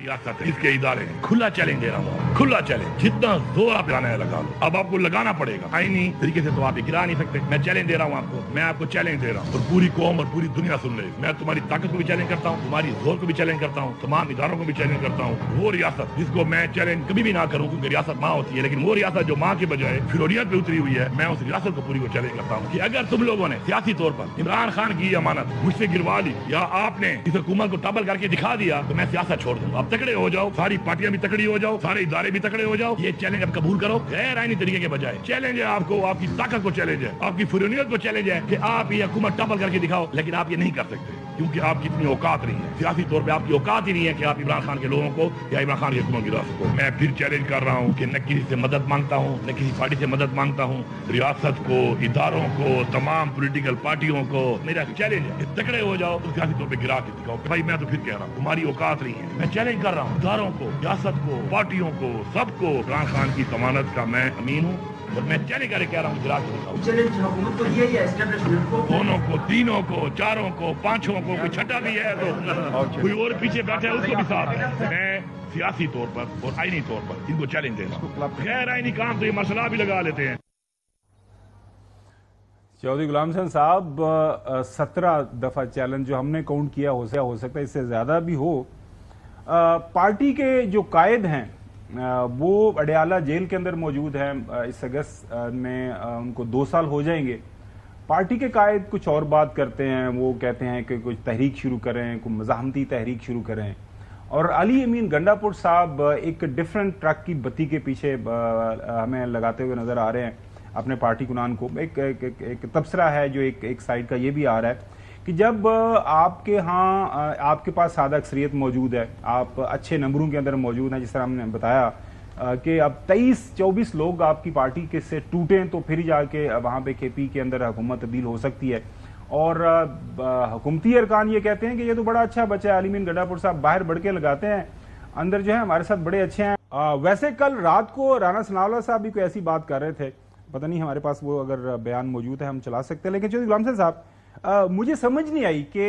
सियासत है, इसके इदारे हैं। खुला चैलेंज दे रहा हूँ, खुला चैलेंज, जितना जोर आप लगाना है लगा लो। अब आपको लगाना पड़ेगा, आईनी तरीके से तो आप गिरा नहीं सकते। मैं चैलेंज दे रहा हूँ आपको, मैं आपको चैलेंज दे रहा हूँ और पूरी कौम और पूरी दुनिया सुन ले। मैं तुम्हारी ताकत को भी चैलेंज करता हूँ, तुम्हारी जोर को भी चैलेंज करता हूँ, तमाम इदारों को भी चैलेंज करता हूँ। वो रियासत जिसको मैं चैलेंज कभी भी ना करूँ, क्योंकि रियासत माँ होती है, लेकिन वो रियासत जो माँ के बजाय फिरौरियत पे उतरी हुई है, मैं उस रियासत को पूरी को चैलेंज करता हूँ कि अगर तुम लोगों ने सियासी तौर पर इमरान खान की अमानत मुझसे गिरवा ली या आपने इस हुकूमत को टबल करके दिखा दिया तो मैं सियासत छोड़ दूंगा। अब तकड़े हो जाओ, सारी पार्टियां भी तकड़ी हो जाओ, सारे इदारे भी तकड़े हो जाओ। ये चैलेंज अब कबूल करो, गैर आईनी तरीके के बजाय चैलेंज है आपको, आपकी ताकत को चैलेंज है, आपकी फिरौनियत को चैलेंज है कि आप ये हुकूमत टबल करके दिखाओ, लेकिन आप ये नहीं कर सकते क्योंकि आपकी इतनी औकात नहीं है, सियासी तौर पे आपकी औकात ही नहीं है कि आप इमरान खान के लोगों को या इमरान खान की हुकूमत गिरा सको। मैं फिर चैलेंज कर रहा हूँ कि न किसी से मदद मांगता हूँ, न किसी पार्टी से मदद मांगता हूँ, रियासत को, इदारों को, तमाम पॉलिटिकल पार्टियों को मेरा चैलेंज है, तकड़े हो जाओ तो सियासी तौर पे गिरा के दिखाओ। भाई मैं तो फिर कह रहा हूँ तुम्हारी औकात नहीं है। मैं चैलेंज कर रहा हूँ इदारों को, रियासत को, पार्टियों को, सबको। इमरान खान की जमानत का मैं अमीन हूँ और मैं चैलेंज करके कह रहा हूँ गिरा के दिखाओ। चैलेंज हुकूमत को ये है एस्टेब्लिशमेंट को, दोनों को, तीनों को, चारों को, पांचों को, कोई छठा भी है तो कोई और पीछे बैठा है उसको भी साथ है। मैं सियासी तौर पर और आईनी तौर पर इनको चैलेंज दे रहा हूँ। गैर आईनी काम तो ये मसला भी लगा लेते हैं। चौधरी गुलाम हसन साहब, 17 दफा चैलेंज जो हमने काउंट किया हो सकता है इससे ज्यादा भी हो। पार्टी के जो कायद हैं वो अडयाला जेल के अंदर मौजूद हैं। इस अगस्त में उनको 2 साल हो जाएंगे। पार्टी के कायद कुछ और बात करते हैं, वो कहते हैं कि कुछ तहरीक शुरू करें, कुछ मज़ाहमती तहरीक शुरू करें। और अली अमीन गंडापुर साहब एक डिफरेंट ट्रक की बत्ती के पीछे हमें लगाते हुए नजर आ रहे हैं अपने पार्टी कुनान को। एक तबसरा है जो एक साइड का ये भी आ रहा है कि जब आपके यहाँ आपके पास सादा अक्सरियत मौजूद है, आप अच्छे नंबरों के अंदर मौजूद हैं, जिस तरह हमने बताया कि अब 23-24 लोग आपकी पार्टी के से टूटें तो फिर जाके वहाँ पे केपी के अंदर हुकूमत तब्दील हो सकती है। और हुकूमती अरकान ये कहते हैं कि ये तो बड़ा अच्छा बच्चा है, अली अमीन गंडापुर साहब बाहर बढ़ के लगाते हैं, अंदर जो है हमारे साथ बड़े अच्छे हैं। वैसे कल रात को राना सनाउल्लाह साहब भी कोई ऐसी बात कर रहे थे, पता नहीं हमारे पास वो अगर बयान मौजूद है हम चला सकते हैं। लेकिन चौधरी गुलाम हसन साहब, मुझे समझ नहीं आई कि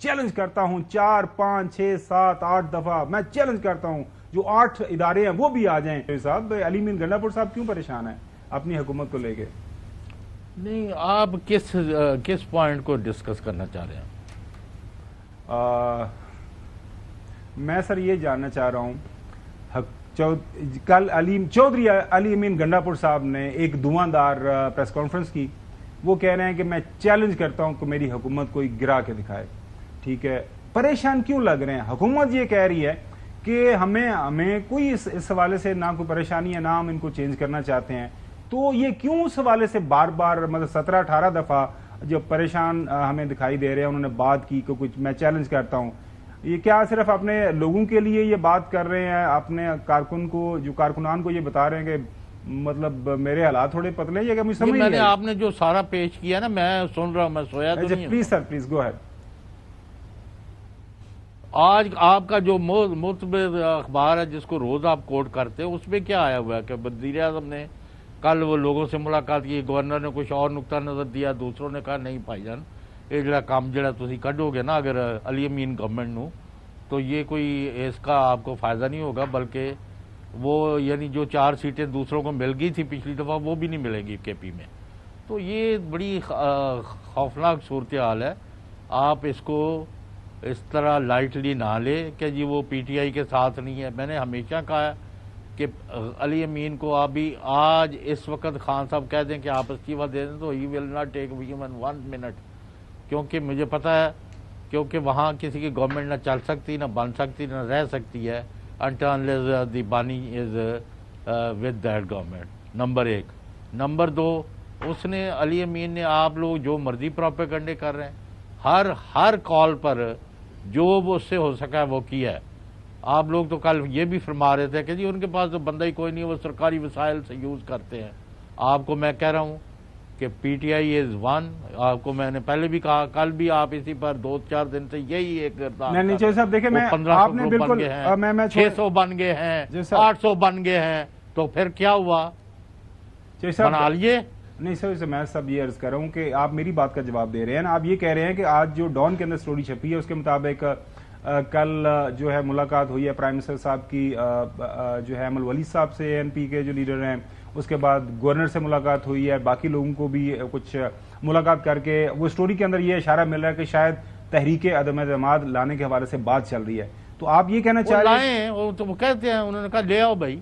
चैलेंज करता हूं 4, 5, 6, 7, 8 दफा मैं चैलेंज करता हूं, जो 8 इदारे हैं वो भी आ जाएं। साहब अली अमीन गंडापुर साहब क्यों परेशान है अपनी हुकूमत को लेके? नहीं, आप किस पॉइंट को डिस्कस करना चाह रहे हैं? मैं सर ये जानना चाह रहा हूं, कल चौधरी अली अमीन गंडापुर साहब ने एक धुआंधार प्रेस कॉन्फ्रेंस की। वो कह रहे हैं कि मैं चैलेंज करता हूं कि मेरी हुकूमत कोई गिरा के दिखाए। ठीक है, परेशान क्यों लग रहे हैं? हुकूमत ये कह रही है कि हमें कोई इस हवाले से ना कोई परेशानी है, ना हम इनको चेंज करना चाहते हैं। तो ये क्यों उस हवाले से बार बार मतलब 17-18 दफा जो परेशान हमें दिखाई दे रहे हैं, उन्होंने बात की कि कुछ मैं चैलेंज करता हूं। ये क्या सिर्फ अपने लोगों के लिए ये बात कर रहे हैं, अपने कारकुन को, जो कारकुनान को ये बता रहे हैं कि मतलब मेरे हालात थोड़े पतले हैं? मुझे समझ मैंने आपने जो सारा पेश किया ना, मैं सुन रहा हूं, मैं सोया तो नहीं। Please sir, please go ahead. आज आपका जो मुतबर अखबार है जिसको रोज आप कोट करते हैं, उसमें क्या आया हुआ है कि वज़ीर आज़म ने कल वो लोगों से मुलाकात की, गवर्नर ने कुछ और नुक्ता नजर दिया, दूसरों ने कहा नहीं भाईजान ये जरा काम जरा तुसी कढ़ोगे ना अगर अली अमीन गवर्नमेंट नू, तो ये कोई इसका आपको फायदा नहीं होगा, बल्कि वो यानी जो 4 सीटें दूसरों को मिल गई थी पिछली दफा वो भी नहीं मिलेंगी केपी में। तो ये बड़ी खौफनाक सूरत हाल है। आप इसको इस तरह लाइटली ना ले कि जी वो पीटीआई के साथ नहीं है। मैंने हमेशा कहा है कि अली अमीन को अभी आज इस वक्त खान साहब कह दें कि आप इस्तीफा दे दें तो ही will not take even 1 minute, क्योंकि मुझे पता है क्योंकि वहाँ किसी की गवर्नमेंट ना चल सकती, ना बन सकती, ना रह सकती है until the Bani is with that government। Number 1। Number 2, उसने अली अमीन ने आप लोग जो मर्जी प्रोपेगेंडे कर रहे हैं, हर कॉल पर जो वो उससे हो सका है वो किया है। आप लोग तो कल ये भी फरमा रहे थे कि जी उनके पास तो बंदा ही कोई नहीं, वो सरकारी वसाइल से यूज करते हैं। आपको मैं कह रहा हूँ कि पीटीआई इज 1। आपको मैंने पहले भी कहा, कल भी आप इसी पर 2-4 दिन से यही एक नहीं साहब देखिए, मैं 1500 ग्रुप बन गए हैं, 600 बन गए हैं, 800 बन गए हैं, तो फिर क्या हुआ? बना लिए। नहीं सर, मैं सब ये अर्ज कर रहा हूँ कि आप मेरी बात का जवाब दे रहे हैं ना। आप ये कह रहे हैं कि आज जो डॉन के अंदर स्टोरी छपी है उसके मुताबिक کل جو ہے ملاقات ہوئی ہے پرائم منسٹر صاحب کی جو ہے ایمل ولید صاحب سے ANP کے جو لیڈر ہیں، اس کے بعد گورنر سے ملاقات ہوئی ہے، باقی لوگوں کو بھی کچھ ملاقات کر کے وہ اسٹوری کے اندر یہ اشارہ مل رہا ہے کہ شاید تحریک عدم اعتماد لانے کے حوالے سے بات چل رہی ہے. تو آپ یہ کہنا چاہ رہے ہیں وہ تو کہتے ہیں، انہوں نے کہا لے آؤ بھائی.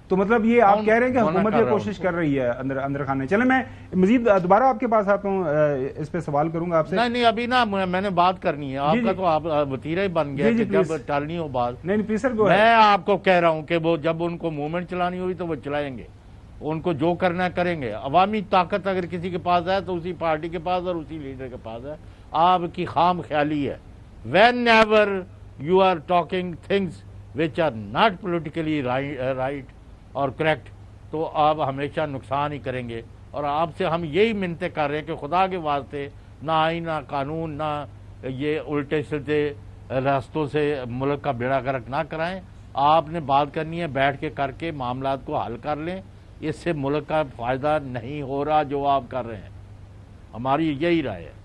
تو مطلب یہ آپ کہہ رہے ہیں کہ حکومت یہ کوشش کر رہی ہے اندر خانے. چلیں میں مزید دوبارہ آپ کے پاس آتا ہوں، اس پہ سوال کروں گا آپ سے. نہیں ابھی نا میں نے بات کرنی ہے. آپ کا تو آپ وتیرہ ہی بن گیا کہ جب ٹالنی ہو بات. نہیں پلیز سر، میں آپ کو کہہ رہا ہوں کہ وہ جب ان کو موومنٹ چلانی ہوئی تو وہ چلائیں گے، ان کو جو کرنا ہے کریں گے. عوامی طاقت اگر کسی کے پاس ہے تو اسی پارٹی کے پاس اور اسی لیڈر کے پاس ہے. آپ کی خام خیالی ہے. Whenever you are talking things which are not politically right اور کریکٹ تو آپ ہمیشہ نقصان ہی کریں گے. اور آپ سے ہم یہی منتیں کر رہے ہیں کہ خدا کے واسطے نہ آئین، نہ قانون، نہ یہ الٹے سلٹے راستوں سے ملک کا بیڑا غرق نہ کرائیں. آپ نے بات کرنی ہے، بیٹھ کے کر کے معاملات کو حل کر لیں. اس سے ملک کا فائدہ نہیں ہو رہا جو آپ کر رہے ہیں. ہماری یہی رائے ہے.